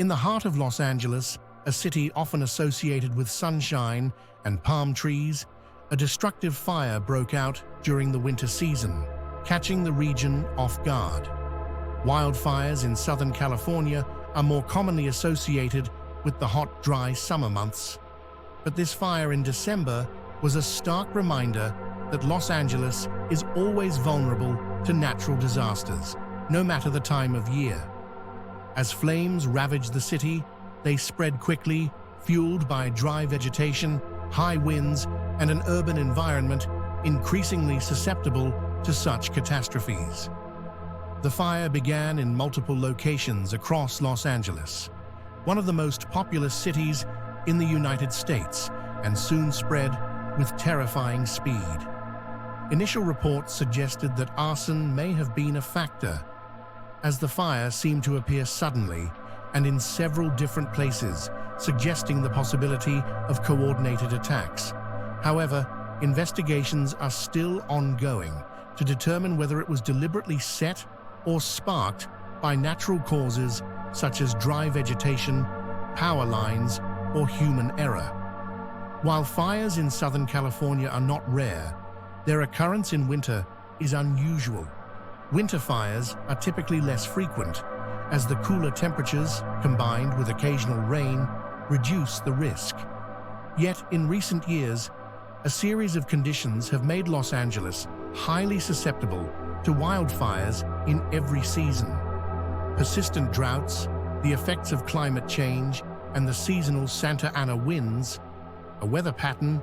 In the heart of Los Angeles, a city often associated with sunshine and palm trees, a destructive fire broke out during the winter season, catching the region off guard. Wildfires in Southern California are more commonly associated with the hot, dry summer months. But this fire in December was a stark reminder that Los Angeles is always vulnerable to natural disasters, no matter the time of year. As flames ravaged the city, they spread quickly, fueled by dry vegetation, high winds, and an urban environment increasingly susceptible to such catastrophes. The fire began in multiple locations across Los Angeles, one of the most populous cities in the United States, and soon spread with terrifying speed. Initial reports suggested that arson may have been a factor, as the fire seemed to appear suddenly and in several different places, suggesting the possibility of coordinated attacks. However, investigations are still ongoing to determine whether it was deliberately set or sparked by natural causes such as dry vegetation, power lines, or human error. While fires in Southern California are not rare, their occurrence in winter is unusual. Winter fires are typically less frequent, as the cooler temperatures, combined with occasional rain, reduce the risk. Yet, in recent years, a series of conditions have made Los Angeles highly susceptible to wildfires in every season. Persistent droughts, the effects of climate change, and the seasonal Santa Ana winds, a weather pattern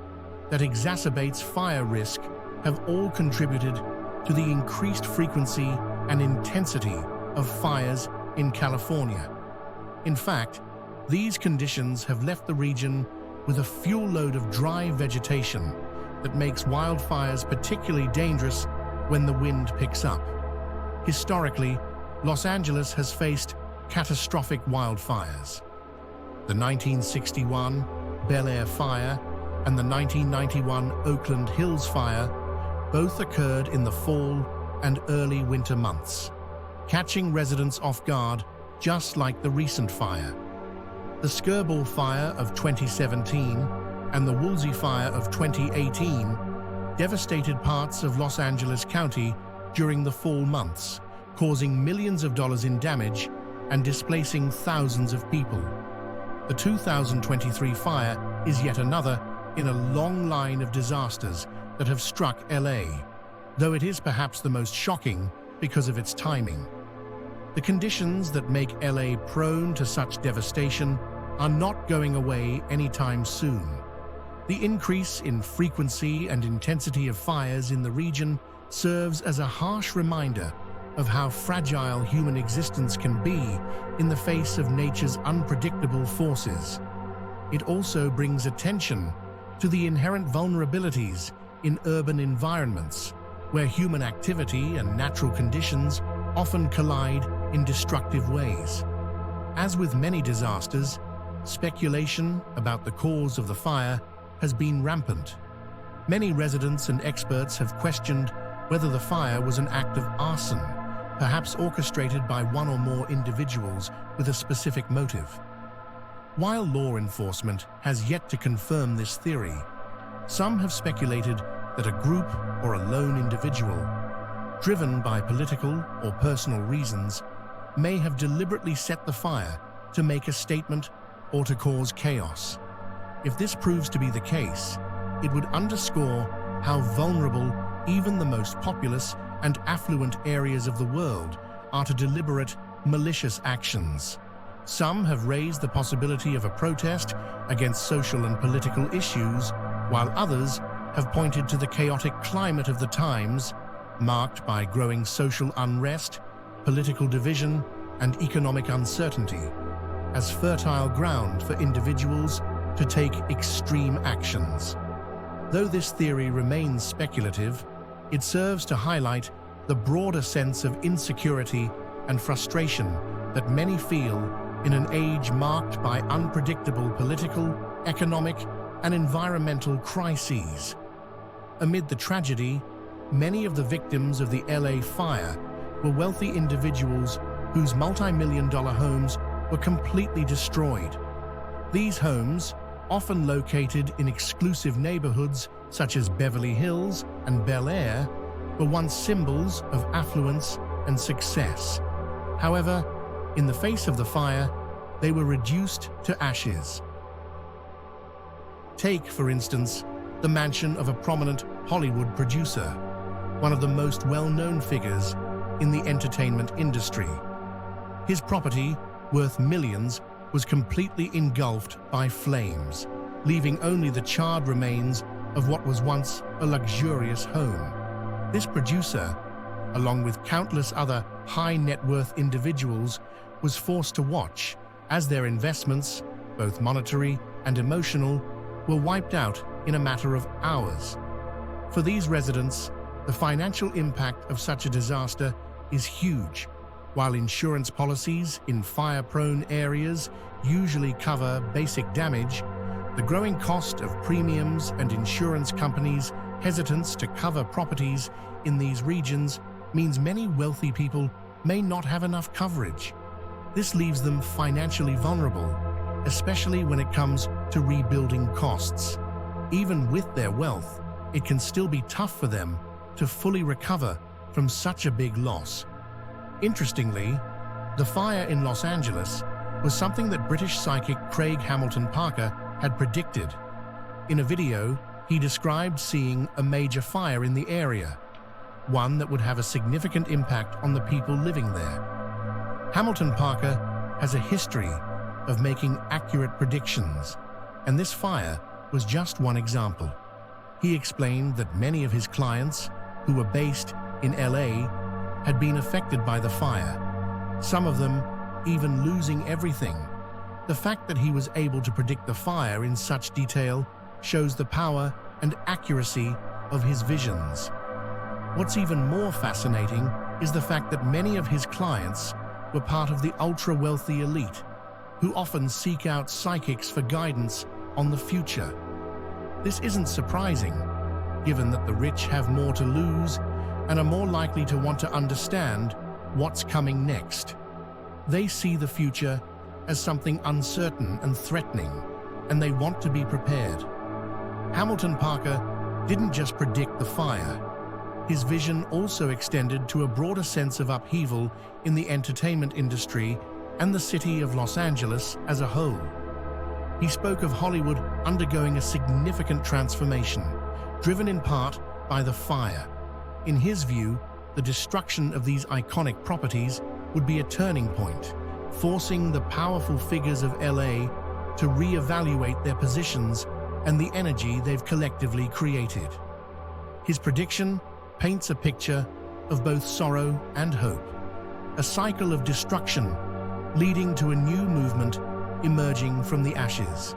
that exacerbates fire risk, have all contributed to the increased frequency and intensity of fires in California. In fact, these conditions have left the region with a fuel load of dry vegetation that makes wildfires particularly dangerous when the wind picks up. Historically, Los Angeles has faced catastrophic wildfires. The 1961 Bel Air fire and the 1991 Oakland Hills fire both occurred in the fall and early winter months, catching residents off guard just like the recent fire. The Skirball fire of 2017 and the Woolsey fire of 2018 devastated parts of Los Angeles County during the fall months, causing millions of dollars in damage and displacing thousands of people. The 2023 fire is yet another in a long line of disasters that have struck LA, though it is perhaps the most shocking because of its timing. The conditions that make LA prone to such devastation are not going away anytime soon. The increase in frequency and intensity of fires in the region serves as a harsh reminder of how fragile human existence can be in the face of nature's unpredictable forces. It also brings attention to the inherent vulnerabilities in urban environments, where human activity and natural conditions often collide in destructive ways. As with many disasters, speculation about the cause of the fire has been rampant. Many residents and experts have questioned whether the fire was an act of arson, perhaps orchestrated by one or more individuals with a specific motive. While law enforcement has yet to confirm this theory, some have speculated that a group or a lone individual, driven by political or personal reasons, may have deliberately set the fire to make a statement or to cause chaos. If this proves to be the case, it would underscore how vulnerable even the most populous and affluent areas of the world are to deliberate, malicious actions. Some have raised the possibility of a protest against social and political issues, while others have pointed to the chaotic climate of the times, marked by growing social unrest, political division, and economic uncertainty, as fertile ground for individuals to take extreme actions. Though this theory remains speculative, it serves to highlight the broader sense of insecurity and frustration that many feel in an age marked by unpredictable political, economic, and environmental crises. Amid the tragedy, many of the victims of the LA fire were wealthy individuals whose multi-million-dollar homes were completely destroyed. These homes, often located in exclusive neighborhoods such as Beverly Hills and Bel Air, were once symbols of affluence and success. However, in the face of the fire, they were reduced to ashes. Take, for instance, the mansion of a prominent Hollywood producer, one of the most well-known figures in the entertainment industry. His property, worth millions, was completely engulfed by flames, leaving only the charred remains of what was once a luxurious home. This producer, along with countless other high-net-worth individuals, was forced to watch as their investments, both monetary and emotional, were wiped out in a matter of hours. For these residents, the financial impact of such a disaster is huge. While insurance policies in fire-prone areas usually cover basic damage, the growing cost of premiums and insurance companies' hesitance to cover properties in these regions means many wealthy people may not have enough coverage. This leaves them financially vulnerable, especially when it comes to rebuilding costs. Even with their wealth, it can still be tough for them to fully recover from such a big loss. Interestingly, the fire in Los Angeles was something that British psychic Craig Hamilton Parker had predicted. In a video, he described seeing a major fire in the area, one that would have a significant impact on the people living there. Hamilton Parker has a history of making accurate predictions, and this fire was just one example. He explained that many of his clients, who were based in LA, had been affected by the fire, some of them even losing everything. The fact that he was able to predict the fire in such detail shows the power and accuracy of his visions. What's even more fascinating is the fact that many of his clients were part of the ultra-wealthy elite, who often seek out psychics for guidance on the future. This isn't surprising, given that the rich have more to lose and are more likely to want to understand what's coming next. They see the future as something uncertain and threatening, and they want to be prepared. Hamilton Parker didn't just predict the fire. His vision also extended to a broader sense of upheaval in the entertainment industry and the city of Los Angeles as a whole. He spoke of Hollywood undergoing a significant transformation, driven in part by the fire. In his view, the destruction of these iconic properties would be a turning point, forcing the powerful figures of LA to reevaluate their positions and the energy they've collectively created. His prediction paints a picture of both sorrow and hope, a cycle of destruction leading to a new movement emerging from the ashes.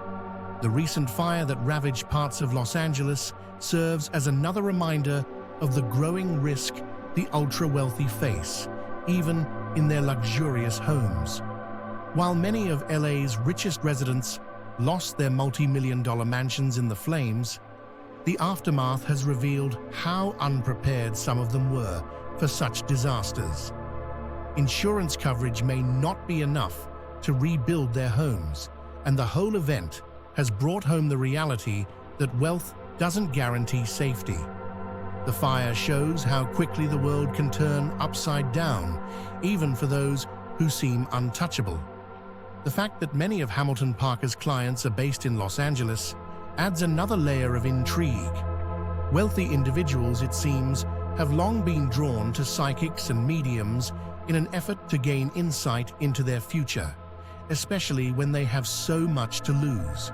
The recent fire that ravaged parts of Los Angeles serves as another reminder of the growing risk the ultra-wealthy face, even in their luxurious homes. While many of LA's richest residents lost their multi-million-dollar mansions in the flames, the aftermath has revealed how unprepared some of them were for such disasters. Insurance coverage may not be enough to rebuild their homes, and the whole event has brought home the reality that wealth doesn't guarantee safety. The fire shows how quickly the world can turn upside down, even for those who seem untouchable. The fact that many of Hamilton Parker's clients are based in Los Angeles adds another layer of intrigue. Wealthy individuals, it seems, have long been drawn to psychics and mediums in an effort to gain insight into their future, especially when they have so much to lose.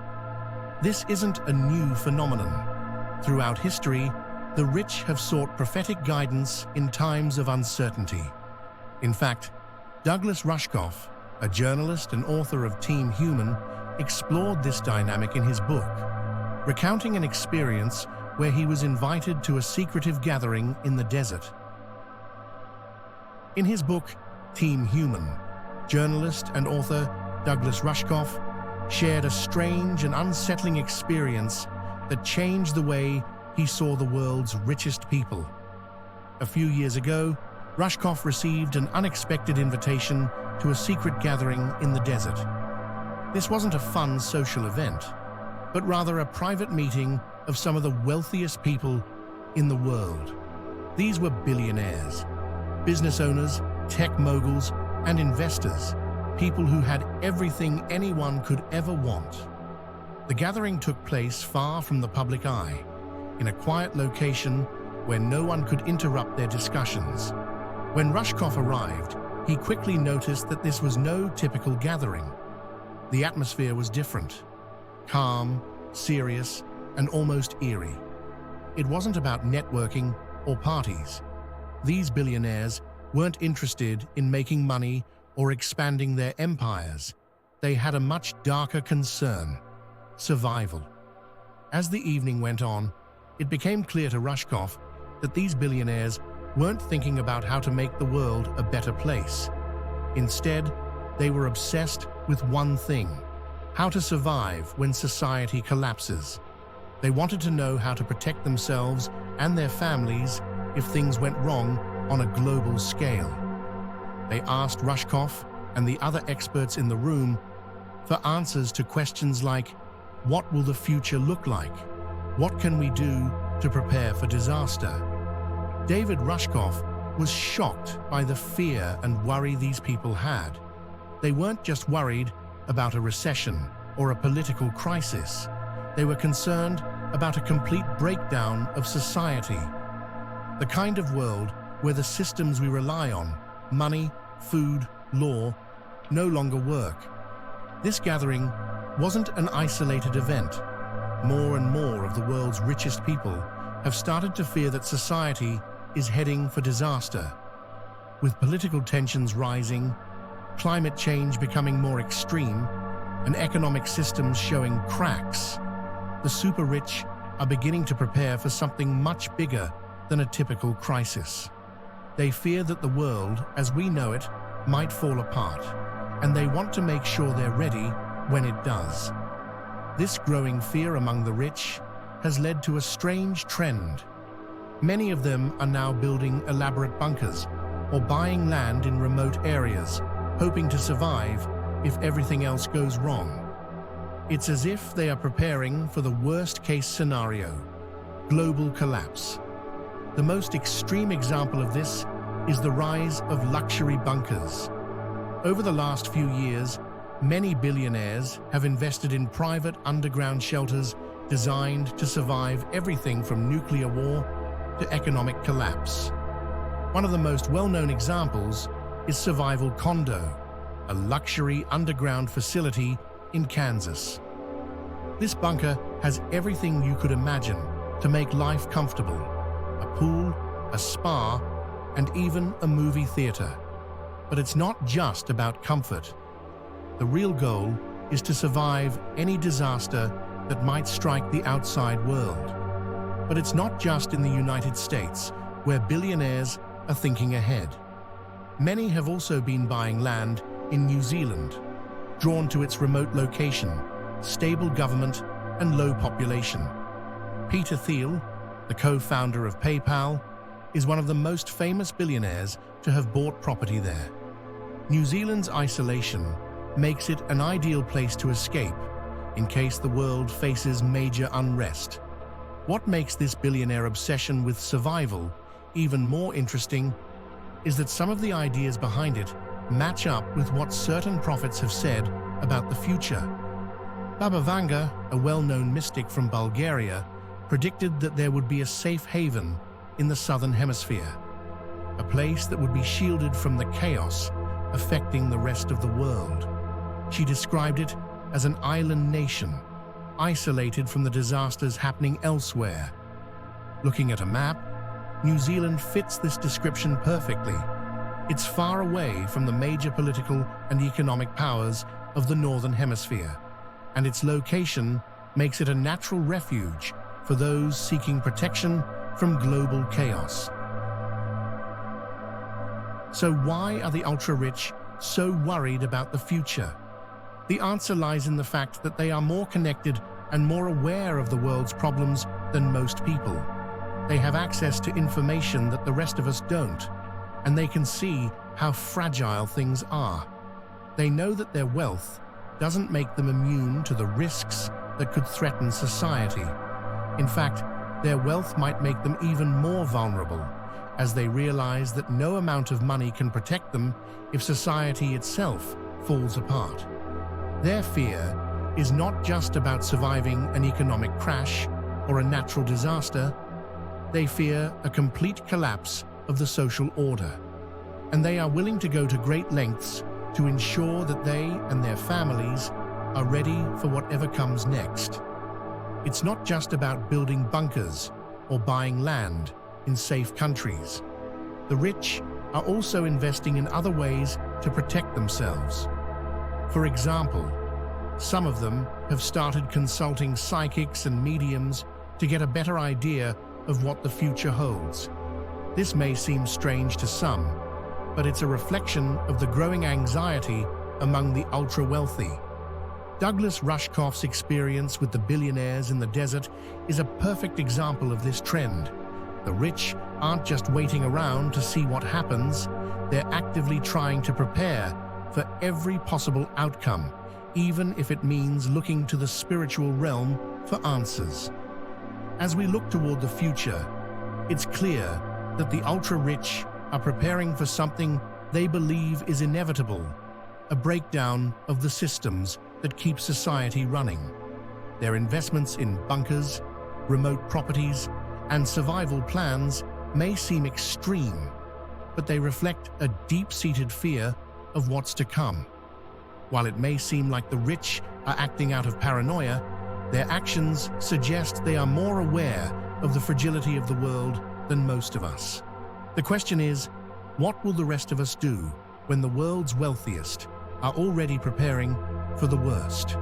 This isn't a new phenomenon. Throughout history, the rich have sought prophetic guidance in times of uncertainty. In fact, Douglas Rushkoff, a journalist and author of Team Human, explored this dynamic in his book, recounting an experience where he was invited to a secretive gathering in the desert. In his book, Team Human, journalist and author Douglas Rushkoff shared a strange and unsettling experience that changed the way he saw the world's richest people. A few years ago, Rushkoff received an unexpected invitation to a secret gathering in the desert. This wasn't a fun social event, but rather a private meeting of some of the wealthiest people in the world. These were billionaires, business owners, tech moguls, and investors, people who had everything anyone could ever want. The gathering took place far from the public eye, in a quiet location where no one could interrupt their discussions. When Rushkoff arrived, he quickly noticed that this was no typical gathering. The atmosphere was different, calm, serious, and almost eerie. It wasn't about networking or parties. These billionaires weren't interested in making money or expanding their empires. They had a much darker concern: survival. As the evening went on, it became clear to Rushkoff that these billionaires weren't thinking about how to make the world a better place. Instead, they were obsessed with one thing: how to survive when society collapses. They wanted to know how to protect themselves and their families if things went wrong on a global scale. They asked Rushkoff and the other experts in the room for answers to questions like, what will the future look like? What can we do to prepare for disaster? David Rushkoff was shocked by the fear and worry these people had. They weren't just worried about a recession or a political crisis. They were concerned about a complete breakdown of society. The kind of world where the systems we rely on, money, food, law, no longer work. This gathering wasn't an isolated event. More and more of the world's richest people have started to fear that society is heading for disaster. With political tensions rising, climate change becoming more extreme, and economic systems showing cracks, the super-rich are beginning to prepare for something much bigger than a typical crisis. They fear that the world, as we know it, might fall apart, and they want to make sure they're ready when it does. This growing fear among the rich has led to a strange trend. Many of them are now building elaborate bunkers or buying land in remote areas, hoping to survive if everything else goes wrong. It's as if they are preparing for the worst-case scenario: global collapse. The most extreme example of this is the rise of luxury bunkers. Over the last few years, many billionaires have invested in private underground shelters designed to survive everything from nuclear war to economic collapse. One of the most well-known examples is Survival Condo, a luxury underground facility in Kansas. This bunker has everything you could imagine to make life comfortable: a pool, a spa, and even a movie theater. But it's not just about comfort. The real goal is to survive any disaster that might strike the outside world. But it's not just in the United States where billionaires are thinking ahead. Many have also been buying land in New Zealand, drawn to its remote location, stable government, and low population. Peter Thiel, the co-founder of PayPal, is one of the most famous billionaires to have bought property there. New Zealand's isolation makes it an ideal place to escape in case the world faces major unrest. What makes this billionaire obsession with survival even more interesting is that some of the ideas behind it match up with what certain prophets have said about the future. Baba Vanga, a well-known mystic from Bulgaria, predicted that there would be a safe haven in the southern hemisphere, a place that would be shielded from the chaos affecting the rest of the world. She described it as an island nation, isolated from the disasters happening elsewhere. Looking at a map, New Zealand fits this description perfectly. It's far away from the major political and economic powers of the Northern Hemisphere, and its location makes it a natural refuge for those seeking protection from global chaos. So why are the ultra-rich so worried about the future? The answer lies in the fact that they are more connected and more aware of the world's problems than most people. They have access to information that the rest of us don't, and they can see how fragile things are. They know that their wealth doesn't make them immune to the risks that could threaten society. In fact, their wealth might make them even more vulnerable, as they realize that no amount of money can protect them if society itself falls apart. Their fear is not just about surviving an economic crash or a natural disaster. They fear a complete collapse of the social order, and they are willing to go to great lengths to ensure that they and their families are ready for whatever comes next. It's not just about building bunkers or buying land in safe countries. The rich are also investing in other ways to protect themselves. For example, some of them have started consulting psychics and mediums to get a better idea of what the future holds. This may seem strange to some, but it's a reflection of the growing anxiety among the ultra-wealthy. Douglas Rushkoff's experience with the billionaires in the desert is a perfect example of this trend. The rich aren't just waiting around to see what happens, they're actively trying to prepare for every possible outcome, even if it means looking to the spiritual realm for answers. As we look toward the future, it's clear that the ultra-rich are preparing for something they believe is inevitable, a breakdown of the systems that keep society running. Their investments in bunkers, remote properties, and survival plans may seem extreme, but they reflect a deep-seated fear of what's to come. While it may seem like the rich are acting out of paranoia, their actions suggest they are more aware of the fragility of the world than most of us. The question is, what will the rest of us do when the world's wealthiest are already preparing for the worst?